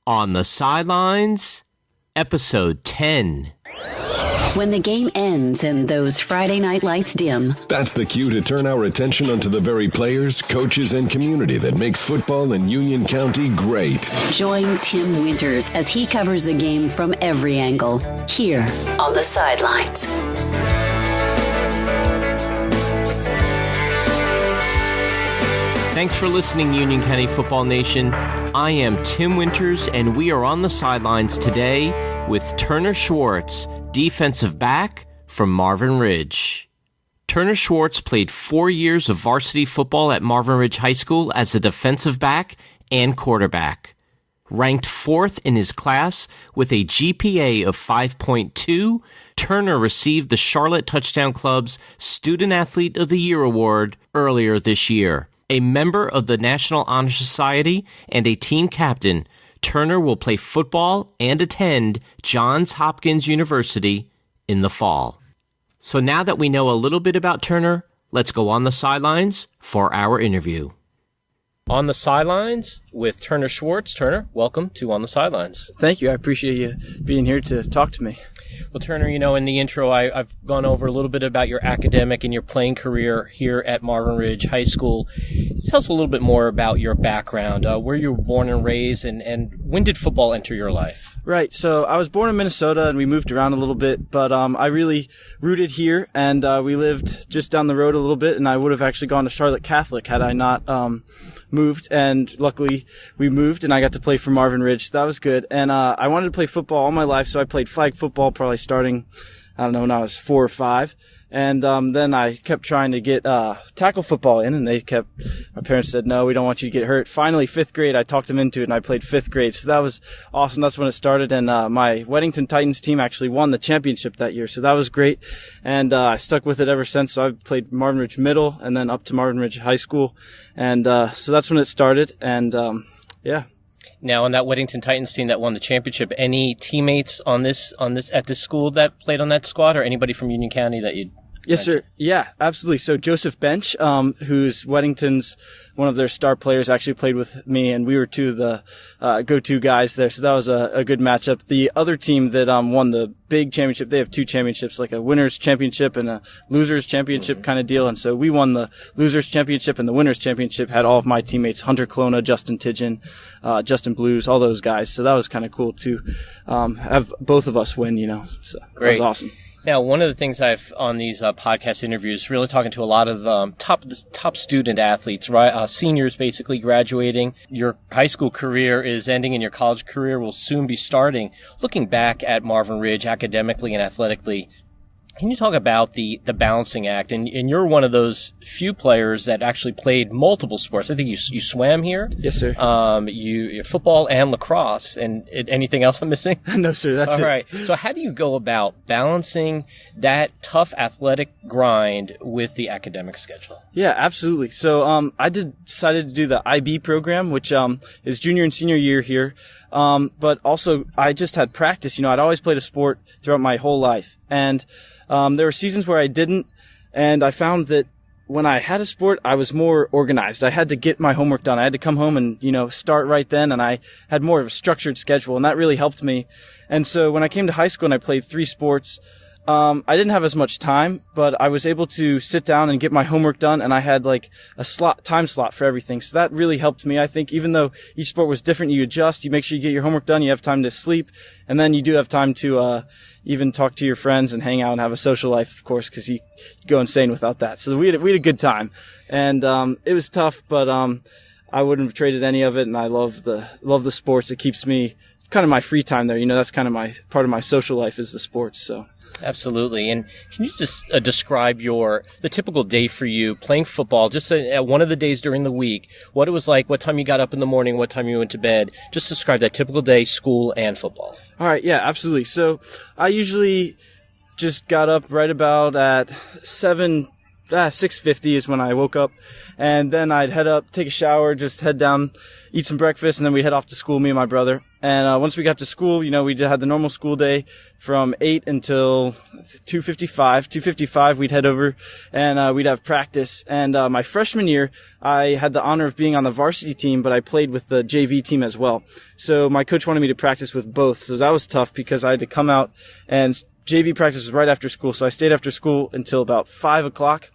On the Sidelines, Episode 10. When the game ends and those Friday night lights dim, that's the cue to turn our attention onto the very players, coaches, and community that makes football in Union County great. Join Tim Winters as he covers the game from every angle, here on the Sidelines. Thanks for listening, Union County Football Nation. I am Tim Winters, and we are on the sidelines today with Turner Schwartz, defensive back from Marvin Ridge. Turner Schwartz played 4 years of varsity football at Marvin Ridge High School as a defensive back and quarterback. Ranked 4th in his class with a GPA of 5.2, Turner received the Charlotte Touchdown Club's Student Athlete of the Year award earlier this year. A member of the National Honor Society and a team captain, Turner will play football and attend Johns Hopkins University in the fall. So now that we know a little bit about Turner, let's go on the sidelines for our interview. On the Sidelines with Turner Schwartz. Turner, welcome to On the Sidelines. Thank you. I appreciate you being here to talk to me. Well, Turner, in the intro, I've gone over a little bit about your academic and your playing career here at Marvin Ridge High School. Tell us a little bit more about your background, where you were born and raised, and when did football enter your life? Right. So I was born in Minnesota, and we moved around a little bit, but I really rooted here, and we lived just down the road a little bit, and I would have actually gone to Charlotte Catholic had I not moved, and luckily we moved, and I got to play for Marvin Ridge, so that was good. And I wanted to play football all my life, so I played flag football probably starting, when I was 4 or 5. And then I kept trying to get tackle football in, and my parents said, no, we don't want you to get hurt. Finally, 5th grade, I talked them into it, and I played 5th grade. So that was awesome. That's when it started. And my Weddington Titans team actually won the championship that year, so that was great. And I stuck with it ever since. So I've played Marvin Ridge Middle and then up to Marvin Ridge High School. And so that's when it started. And yeah. Now, on that Weddington Titans team that won the championship, any teammates at this school that played on that squad, or anybody from Union County that you'd Yes, sir. Yeah, absolutely. So Joseph Bench, who's Weddington's one of their star players, actually played with me, and we were two of the go-to guys there. So that was a good matchup. The other team that won the big championship, they have 2 championships, like a winner's championship and a loser's championship kind of deal. And so we won the loser's championship, and the winner's championship had all of my teammates, Hunter Colonna, Justin Tidgen, Justin Blues, all those guys. So that was kind of cool to have both of us win, So Great. That was awesome. Now, one of the things I've on these podcast interviews, really talking to a lot of top student athletes, right? Seniors basically graduating. Your high school career is ending, and your college career will soon be starting. Looking back at Marvin Ridge academically and athletically, can you talk about the balancing act? And you're one of those few players that actually played multiple sports. I think you swam here. Yes, sir. You football and lacrosse. And anything else I'm missing? No, sir. That's it. All right. So how do you go about balancing that tough athletic grind with the academic schedule? Yeah, absolutely. So I decided to do the IB program, which is junior and senior year here. But also I just had practice. I'd always played a sport throughout my whole life. And there were seasons where I didn't, and I found that when I had a sport, I was more organized. I had to get my homework done. I had to come home and, start right then, and I had more of a structured schedule, and that really helped me. And so when I came to high school and I played 3 sports, I didn't have as much time, but I was able to sit down and get my homework done, and I had like a time slot for everything. So that really helped me. I think even though each sport was different, you adjust, you make sure you get your homework done, you have time to sleep, and then you do have time to even talk to your friends and hang out and have a social life, of course, because you go insane without that. So we had a good time, and it was tough, but I wouldn't have traded any of it, and I love the sports. It keeps me kind of my free time there. That's kind of my part of my social life is the sports. So. Absolutely. And can you just describe the typical day for you playing football, just one of the days during the week, what it was like, what time you got up in the morning, what time you went to bed? Just describe that typical day, school and football. All right. Yeah, absolutely. So I usually just got up right about at 7:30 6:50 is when I woke up. And then I'd head up, take a shower, just head down, eat some breakfast, and then we'd head off to school, me and my brother. And once we got to school, we had the normal school day from 8 until 2:55. 2:55, we'd head over and we'd have practice. And my freshman year, I had the honor of being on the varsity team, but I played with the JV team as well. So my coach wanted me to practice with both. So that was tough because I had to come out, and JV practice was right after school. So I stayed after school until about 5 o'clock.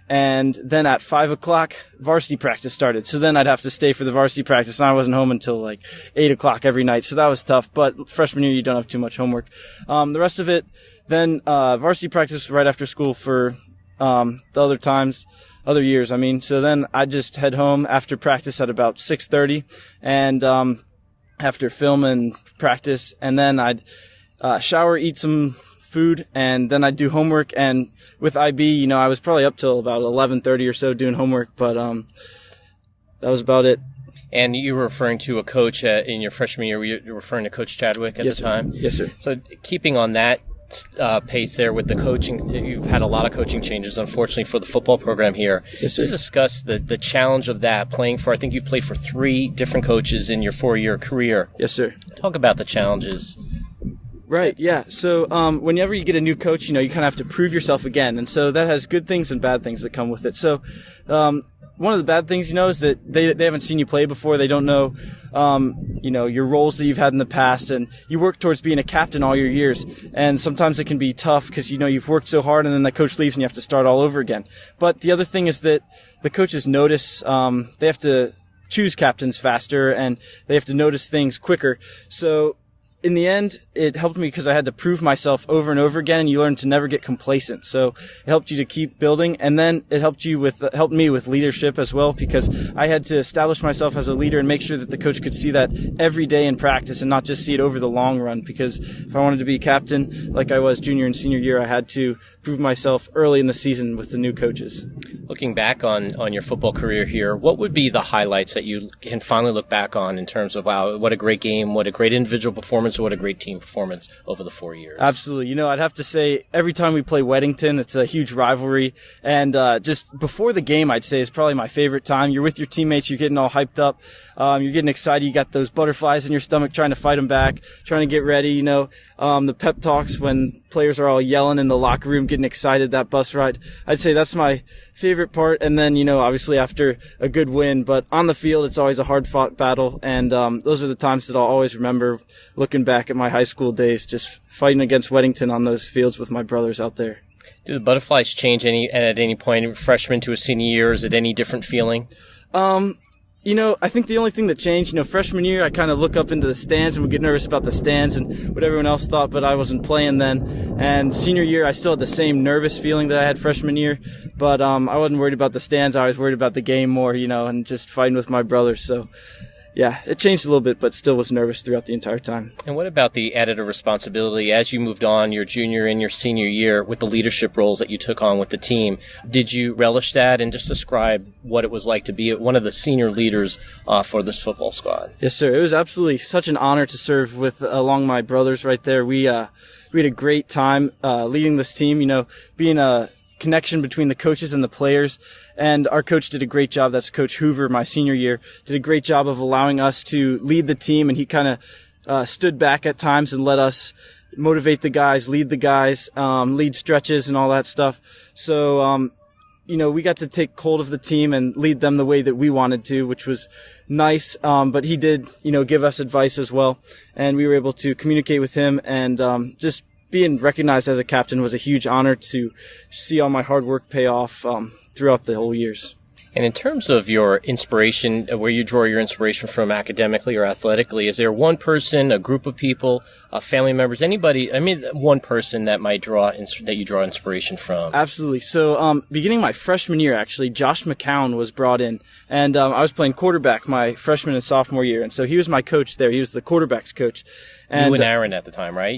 And then at 5 o'clock, varsity practice started. So then I'd have to stay for the varsity practice, and I wasn't home until like 8 o'clock every night. So that was tough. But freshman year, you don't have too much homework. The rest of it, then varsity practice right after school for the other years. So then I'd just head home after practice at about 6:30, and after film and practice, and then I'd shower, eat some food, and then I'd do homework. And with IB, I was probably up till about 11:30 or so doing homework, but that was about it. And you were referring to a coach in your freshman year. Were you referring to Coach Chadwick at the time? Yes, sir. So keeping on that pace there with the coaching, you've had a lot of coaching changes, unfortunately, for the football program here. Yes, sir. Can you discuss the challenge of that, I think you've played for 3 different coaches in your 4-year career. Yes, sir. Talk about the challenges. Right, yeah. So whenever you get a new coach, you kind of have to prove yourself again. And so that has good things and bad things that come with it. So one of the bad things, is that they haven't seen you play before. They don't know, your roles that you've had in the past. And you work towards being a captain all your years. And sometimes it can be tough because, you've worked so hard, and then the coach leaves and you have to start all over again. But the other thing is that the coaches notice they have to choose captains faster, and they have to notice things quicker. So in the end, it helped me because I had to prove myself over and over again, and you learn to never get complacent. So it helped you to keep building, and then it helped me with leadership as well, because I had to establish myself as a leader and make sure that the coach could see that every day in practice and not just see it over the long run. Because if I wanted to be captain like I was junior and senior year, I had to prove myself early in the season with the new coaches. Looking back on your football career here, what would be the highlights that you can finally look back on in terms of, wow, what a great game, what a great individual performance, what a great team performance over the 4 years? Absolutely. I'd have to say every time we play Weddington, it's a huge rivalry. And just before the game, I'd say is probably my favorite time. You're with your teammates. You're getting all hyped up. You're getting excited. You got those butterflies in your stomach trying to fight them back, trying to get ready. The pep talks when players are all yelling in the locker room, getting excited, that bus ride. I'd say that's my favorite part. And then, obviously after a good win, but on the field, it's always a hard-fought battle. And those are the times that I'll always remember looking back at my high school days, just fighting against Weddington on those fields with my brothers out there. Do the butterflies change at any point, freshman to a senior year? Is it any different feeling? I think the only thing that changed, freshman year, I kind of look up into the stands and would get nervous about the stands and what everyone else thought, but I wasn't playing then. And senior year, I still had the same nervous feeling that I had freshman year, but I wasn't worried about the stands. I was worried about the game more, and just fighting with my brothers. So, yeah, it changed a little bit, but still was nervous throughout the entire time. And what about the added responsibility as you moved on your junior and your senior year with the leadership roles that you took on with the team? Did you relish that, and just describe what it was like to be one of the senior leaders for this football squad? Yes, sir. It was absolutely such an honor to serve along my brothers right there. We had a great time leading this team, being a connection between the coaches and the players. And our coach did a great job. That's Coach Hoover, my senior year, did a great job of allowing us to lead the team. And he kind of stood back at times and let us motivate the guys, lead the guys, lead stretches and all that stuff. So, we got to take hold of the team and lead them the way that we wanted to, which was nice. But he did, give us advice as well. And we were able to communicate with him, and just being recognized as a captain was a huge honor to see all my hard work pay off throughout the whole years. And in terms of your inspiration, where you draw your inspiration from academically or athletically, is there one person, a group of people, family members, anybody, one person that you draw inspiration from? Absolutely. So beginning my freshman year, actually, Josh McCown was brought in, and I was playing quarterback my freshman and sophomore year, and so he was my coach there. He was the quarterback's coach. And, you and Aaron at the time, right?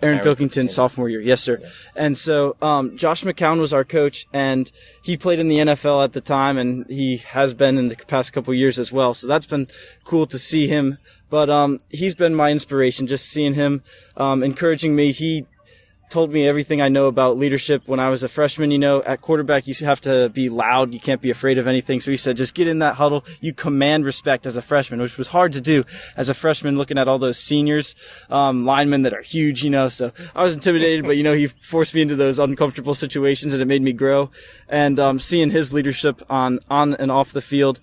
Aaron Pilkington, sophomore year. Yes, sir. Yeah. And so Josh McCown was our coach, and he played in the NFL at the time, and he has been in the past couple of years as well. So that's been cool to see him. But he's been my inspiration, just seeing him encouraging me. He told me everything I know about leadership when I was a freshman. At quarterback, you have to be loud. You can't be afraid of anything. So he said, just get in that huddle. You command respect as a freshman, which was hard to do as a freshman, looking at all those seniors, linemen that are huge, So I was intimidated, but, he forced me into those uncomfortable situations, and it made me grow. And seeing his leadership on and off the field,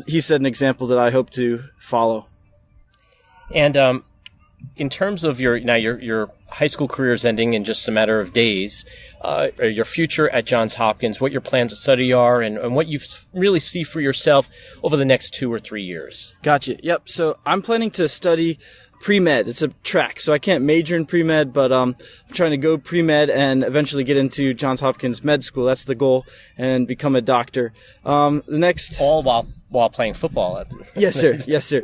he set an example that I hope to follow. And in terms of your high school career is ending in just a matter of days, your future at Johns Hopkins, what your plans of study are, and what you really see for yourself over the next 2 or 3 years. Gotcha. Yep. So I'm planning to study pre-med. It's a track, so I can't major in pre-med, but I'm trying to go pre-med and eventually get into Johns Hopkins Med School. That's the goal, and become a doctor. The next... All while playing football. Yes, sir. Yes, sir.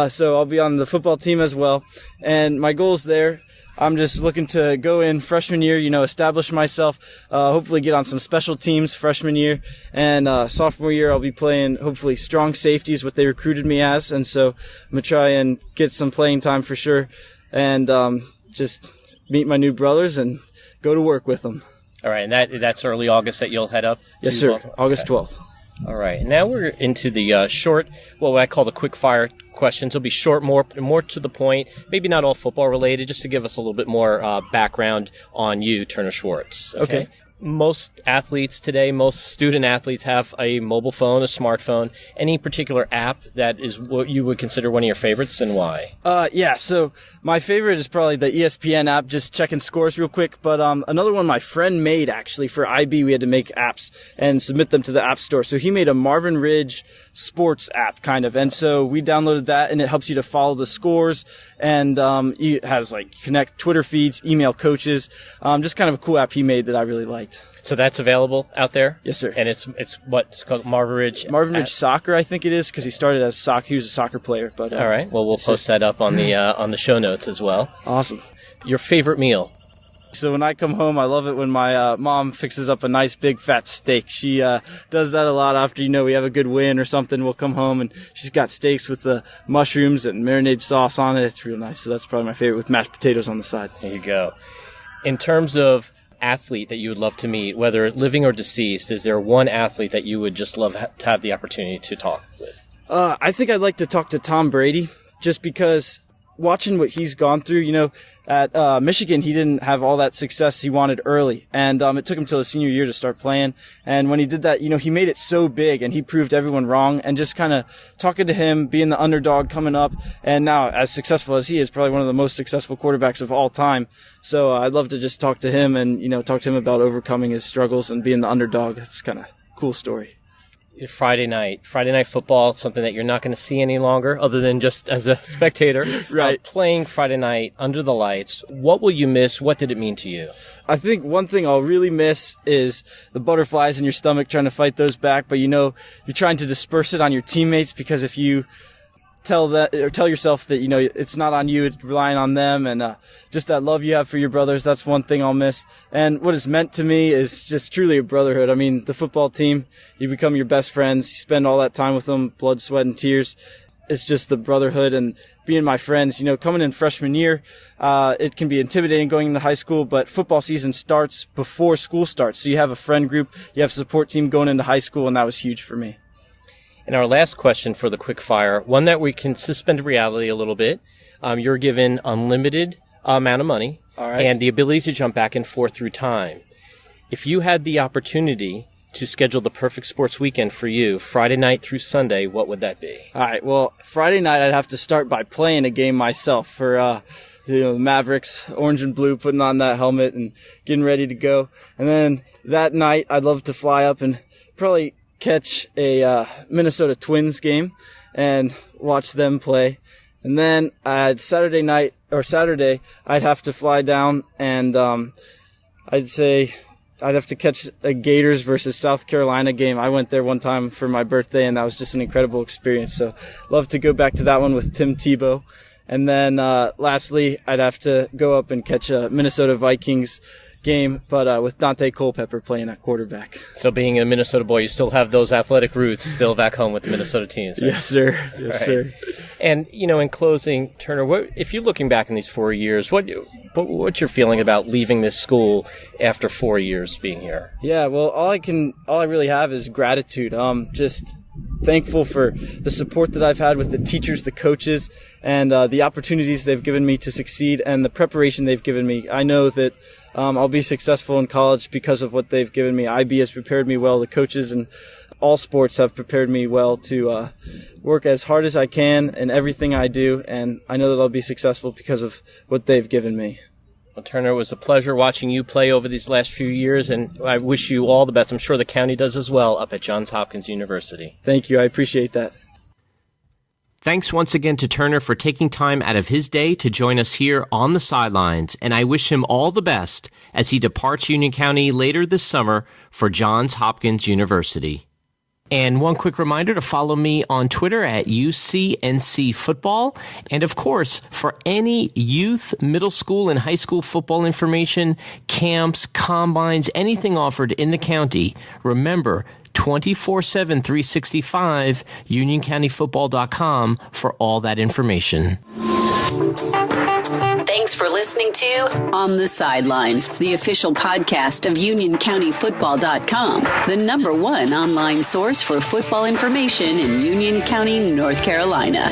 So I'll be on the football team as well. And my goals there, I'm just looking to go in freshman year, establish myself, hopefully get on some special teams freshman year. And sophomore year, I'll be playing, hopefully, strong safety is what they recruited me as. And so I'm going to try and get some playing time for sure. And just meet my new brothers and go to work with them. All right. And that's early August that you'll head up? Yes, sir. August 12th. All right. Now we're into the short, what I call the quick fire questions. It'll be short, more to the point, maybe not all football related, just to give us a little bit more background on you, Turner Schwartz. Okay. Most athletes today, most student athletes have a mobile phone, a smartphone. Any particular app that is what you would consider one of your favorites, and why? Yeah, so my favorite is probably the ESPN app, just checking scores real quick. But another one my friend made, actually, for IB, we had to make apps and submit them to the App Store. So he made a Marvin Ridge sports app, kind of. And so we downloaded that, and it helps you to follow the scores. And it has, connect Twitter feeds, email coaches. Just kind of a cool app he made that I really liked. So that's available out there? Yes, sir. And it's called Marvin Ridge? Marvin Ridge Soccer, I think it is, because he started as he was a soccer player. But all right. Well, we'll post that up on the show notes as well. Awesome. Your favorite meal? So when I come home, I love it when my mom fixes up a nice big fat steak. She does that a lot after, we have a good win or something. We'll come home and she's got steaks with the mushrooms and marinade sauce on it. It's real nice. So that's probably my favorite, with mashed potatoes on the side. There you go. In terms of athlete that you would love to meet, whether living or deceased, is there one athlete that you would just love to have the opportunity to talk with? I think I'd like to talk to Tom Brady, just because watching what he's gone through, at Michigan, he didn't have all that success he wanted early. And it took him till his senior year to start playing. And when he did that, he made it so big, and he proved everyone wrong. And just kind of talking to him, being the underdog coming up, and now as successful as he is, probably one of the most successful quarterbacks of all time. So I'd love to just talk to him and, talk to him about overcoming his struggles and being the underdog. It's kind of a cool story. Friday night football, something that you're not going to see any longer other than just as a spectator. Right. Playing Friday night under the lights. What will you miss? What did it mean to you? I think one thing I'll really miss is the butterflies in your stomach, trying to fight those back. But, you're trying to disperse it on your teammates, because if you tell yourself that, it's not on you, it's relying on them, and just that love you have for your brothers, that's one thing I'll miss. And what it's meant to me is just truly a brotherhood. I mean, the football team, you become your best friends, you spend all that time with them, blood, sweat, and tears. It's just the brotherhood and being my friends. Coming in freshman year, it can be intimidating going into high school, but football season starts before school starts. So you have a friend group, you have a support team going into high school, and that was huge for me. And our last question for the quick fire, one that we can suspend reality a little bit. You're given unlimited amount of money, all right, and the ability to jump back and forth through time. If you had the opportunity to schedule the perfect sports weekend for you, Friday night through Sunday, what would that be? All right, well, Friday night I'd have to start by playing a game myself for the Mavericks, orange and blue, putting on that helmet and getting ready to go. And then that night I'd love to fly up and probably catch a Minnesota Twins game and watch them play. And then Saturday, I'd have to fly down, and I'd say I'd have to catch a Gators versus South Carolina game. I went there one time for my birthday, and that was just an incredible experience. So love to go back to that one with Tim Tebow. And then lastly, I'd have to go up and catch a Minnesota Vikings game, but with Dante Culpepper playing at quarterback. So being a Minnesota boy, you still have those athletic roots still back home with the Minnesota teams, right? Yes, sir. Yes, sir. And, in closing, Turner, if you're looking back in these 4 years, what's your feeling about leaving this school after 4 years being here? Yeah, well, all I really have is gratitude. Just thankful for the support that I've had with the teachers, the coaches, and the opportunities they've given me to succeed and the preparation they've given me. I know that I'll be successful in college because of what they've given me. IB has prepared me well. The coaches and all sports have prepared me well to work as hard as I can in everything I do, and I know that I'll be successful because of what they've given me. Well, Turner, it was a pleasure watching you play over these last few years, and I wish you all the best. I'm sure the county does as well up at Johns Hopkins University. Thank you. I appreciate that. Thanks once again to Turner for taking time out of his day to join us here on the sidelines, and I wish him all the best as he departs Union County later this summer for Johns Hopkins University. And one quick reminder to follow me on Twitter at UCNC Football. And of course, for any youth, middle school, and high school football information, camps, combines, anything offered in the county, remember 24/7, 365, UnionCountyFootball.com for all that information. Thanks for listening to On the Sidelines, the official podcast of UnionCountyFootball.com, the #1 online source for football information in Union County, North Carolina.